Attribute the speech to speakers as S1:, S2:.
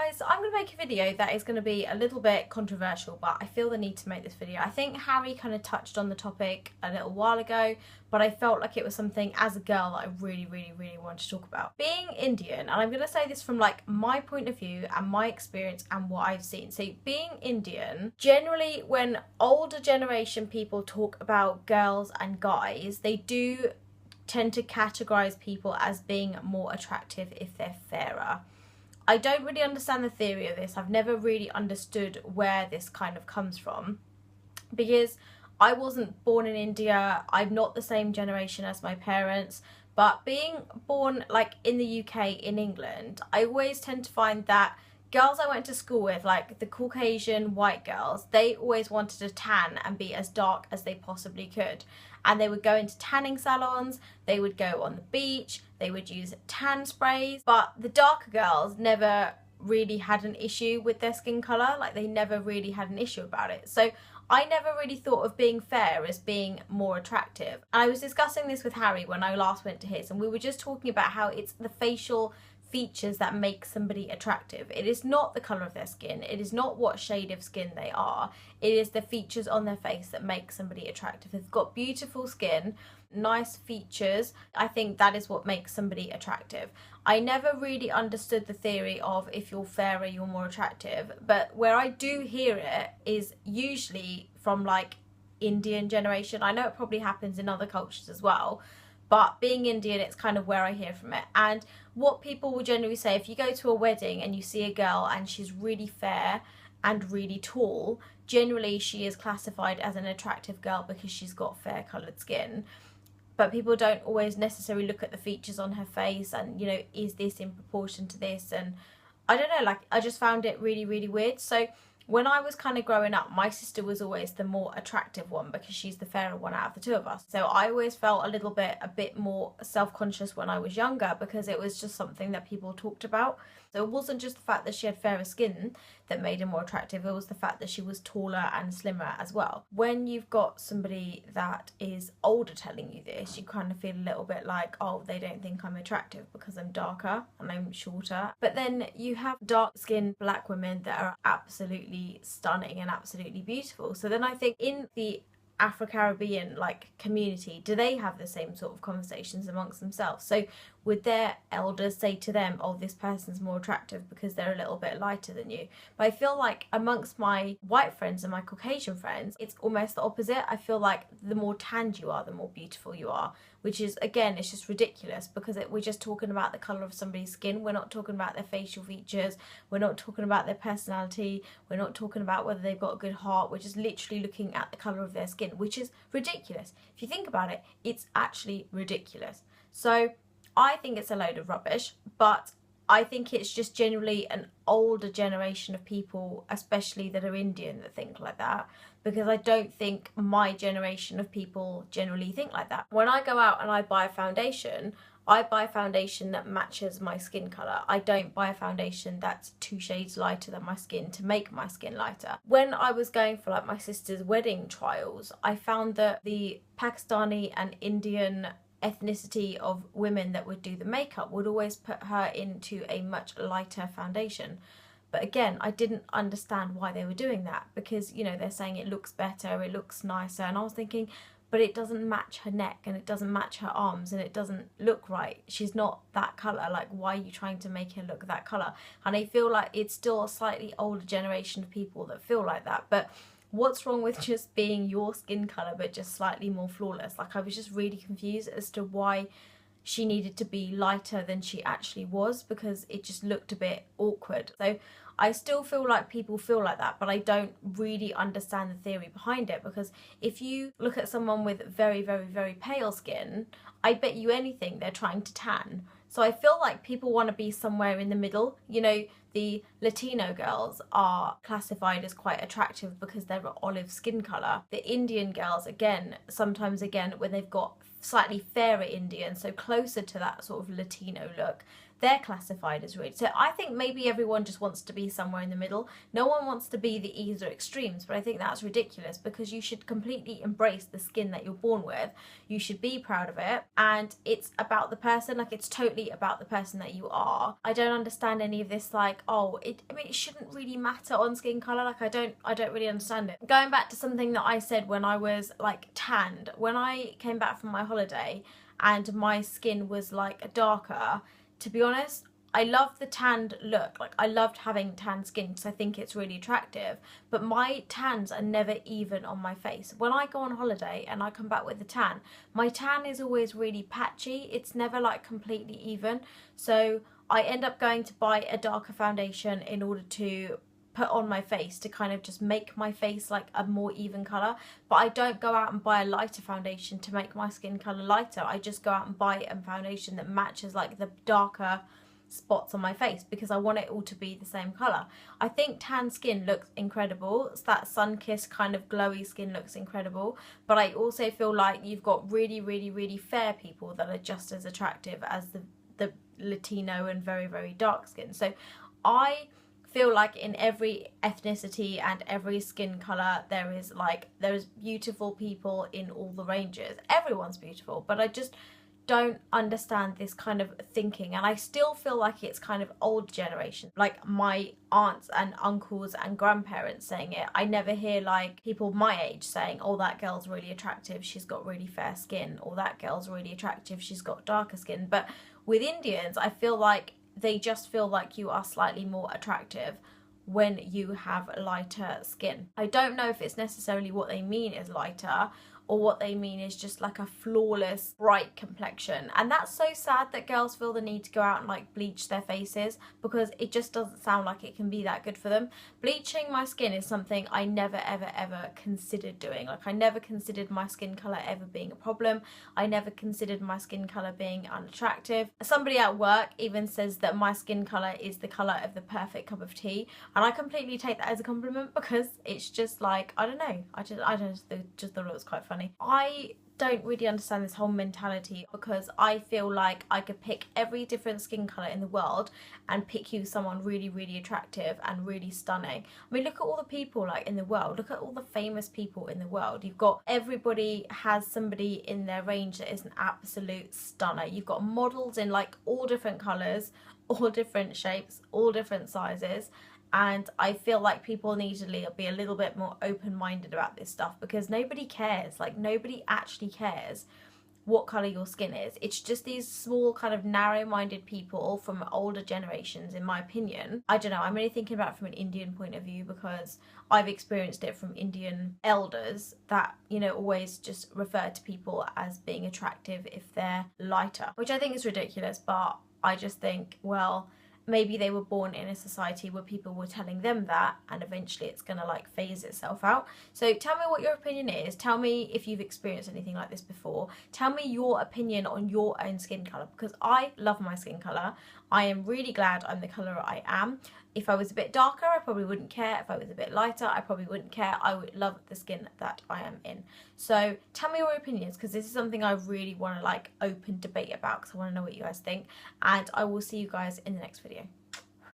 S1: guys, so I'm going to make a video that is going to be a little bit controversial, but I feel the need to make this video. I think Harry kind of touched on the topic a little while ago, but I felt like it was something as a girl that I really wanted to talk about. Being Indian, and I'm going to say this from like my point of view and my experience and what I've seen. So being Indian, generally when older generation people talk about girls and guys, they do tend to categorize people as being more attractive if they're fairer. I don't really understand the theory of this. I've never really understood where this kind of comes from, because I wasn't born in India. I'm not the same generation as my parents, but being born like in the UK, in England, I always tend to find that girls I went to school with, like the Caucasian white girls, they always wanted to tan and be as dark as they possibly could. And they would go into tanning salons, they would go on the beach, they would use tan sprays. But the darker girls never really had an issue with their skin colour, like they never really had an issue about it. So I never really thought of being fair as being more attractive. And I was discussing this with Harry when I last went to his, and we were just talking about how it's the facial features that make somebody attractive. It is not the colour of their skin, it is not what shade of skin they are, it is the features on their face that make somebody attractive. If they've got beautiful skin, nice features, I think that is what makes somebody attractive. I never really understood the theory of if you're fairer you're more attractive, but where I do hear it is usually from like Indian generation. I know it probably happens in other cultures as well, but being Indian, it's kind of where I hear from it. And what people will generally say, if you go to a wedding and you see a girl and she's really fair and really tall, generally she is classified as an attractive girl because she's got fair coloured skin. But people don't always necessarily look at the features on her face and, you know, is this in proportion to this? And I don't know, like, I just found it really weird. So when I was kind of growing up, my sister was always the more attractive one because she's the fairer one out of the two of us. So I always felt a bit more self-conscious when I was younger because it was just something that people talked about. So it wasn't just the fact that she had fairer skin that made her more attractive, it was the fact that she was taller and slimmer as well. When you've got somebody that is older telling you this, you kind of feel a little bit like, oh, they don't think I'm attractive because I'm darker and I'm shorter. But then you have dark-skinned black women that are absolutely stunning and absolutely beautiful. So then I think in the Afro-Caribbean like community, do they have the same sort of conversations amongst themselves? So would their elders say to them, oh, this person's more attractive because they're a little bit lighter than you? But I feel like amongst my white friends and my Caucasian friends, it's almost the opposite. I feel like the more tanned you are, the more beautiful you are, which is, again, it's just ridiculous because we're just talking about the colour of somebody's skin. We're not talking about their facial features. We're not talking about their personality. We're not talking about whether they've got a good heart. We're just literally looking at the colour of their skin, which is ridiculous. If you think about it, it's actually ridiculous. So I think it's a load of rubbish, but I think it's just generally an older generation of people, especially that are Indian, that think like that, because I don't think my generation of people generally think like that. When I go out and I buy a foundation, I buy a foundation that matches my skin colour. I don't buy a foundation that's 2 shades lighter than my skin to make my skin lighter. When I was going for like my sister's wedding trials, I found that the Pakistani and Indian ethnicity of women that would do the makeup would always put her into a much lighter foundation. But again, I didn't understand why they were doing that because, you know, they're saying it looks better, it looks nicer, and I was thinking, but it doesn't match her neck and it doesn't match her arms and it doesn't look right. She's not that colour. Like, why are you trying to make her look that colour? And I feel like it's still a slightly older generation of people that feel like that. But what's wrong with just being your skin colour but just slightly more flawless? Like, I was just really confused as to why she needed to be lighter than she actually was because it just looked a bit awkward. So I still feel like people feel like that, but I don't really understand the theory behind it, because if you look at someone with very pale skin, I bet you anything they're trying to tan. So I feel like people want to be somewhere in the middle. You know, the Latino girls are classified as quite attractive because they're olive skin colour. The Indian girls, sometimes when they've got slightly fairer Indian, so closer to that sort of Latino look, they're classified as rude. So I think maybe everyone just wants to be somewhere in the middle. No one wants to be the either extremes, but I think that's ridiculous, because you should completely embrace the skin that you're born with. You should be proud of it, and it's about the person. Like, it's totally about the person that you are. I don't understand any of this, like, oh, it shouldn't really matter on skin color. Like, I don't really understand it. Going back to something that I said when I was like tanned, when I came back from my holiday and my skin was like darker, to be honest, I love the tanned look. Like, I loved having tan skin because I think it's really attractive, but my tans are never even on my face. When I go on holiday and I come back with a tan, my tan is always really patchy. It's never like completely even. So I end up going to buy a darker foundation in order to put on my face to kind of just make my face like a more even colour. But I don't go out and buy a lighter foundation to make my skin colour lighter. I just go out and buy a foundation that matches like the darker spots on my face, because I want it all to be the same colour. I think tan skin looks incredible. It's that sun-kissed kind of glowy skin looks incredible, but I also feel like you've got really, really, really fair people that are just as attractive as the Latino and very, very dark skin. So I feel like in every ethnicity and every skin colour there's beautiful people in all the ranges. Everyone's beautiful, but I just don't understand this kind of thinking, and I still feel like it's kind of old generation, like my aunts and uncles and grandparents saying it. I never hear like people my age saying, oh, that girl's really attractive, she's got really fair skin, or that girl's really attractive, she's got darker skin. But with Indians, I feel like they just feel like you are slightly more attractive when you have lighter skin. I don't know if it's necessarily what they mean is lighter, or what they mean is just like a flawless, bright complexion. And that's so sad that girls feel the need to go out and like bleach their faces, because it just doesn't sound like it can be that good for them. Bleaching my skin is something I never, ever, ever considered doing. Like, I never considered my skin colour ever being a problem. I never considered my skin colour being unattractive. Somebody at work even says that my skin colour is the colour of the perfect cup of tea. And I completely take that as a compliment, because it's just like, I don't know. I just thought it was quite funny. I don't really understand this whole mentality, because I feel like I could pick every different skin colour in the world and pick you someone really, really attractive and really stunning. I mean, look at all the people like in the world. Look at all the famous people in the world. You've got, everybody has somebody in their range that is an absolute stunner. You've got models in like all different colours, all different shapes, all different sizes. And I feel like people need to be a little bit more open-minded about this stuff, because nobody cares. Like, nobody actually cares what colour your skin is. It's just these small kind of narrow-minded people from older generations, in my opinion. I don't know, I'm really thinking about it from an Indian point of view, because I've experienced it from Indian elders that, you know, always just refer to people as being attractive if they're lighter, which I think is ridiculous. But I just think, well, maybe they were born in a society where people were telling them that, and eventually it's gonna like phase itself out. So tell me what your opinion is. Tell me if you've experienced anything like this before. Tell me your opinion on your own skin colour, because I love my skin colour. I am really glad I'm the colour I am. If I was a bit darker, I probably wouldn't care. If I was a bit lighter, I probably wouldn't care. I would love the skin that I am in. So tell me your opinions, because this is something I really want to like open debate about, because I want to know what you guys think. And I will see you guys in the next video.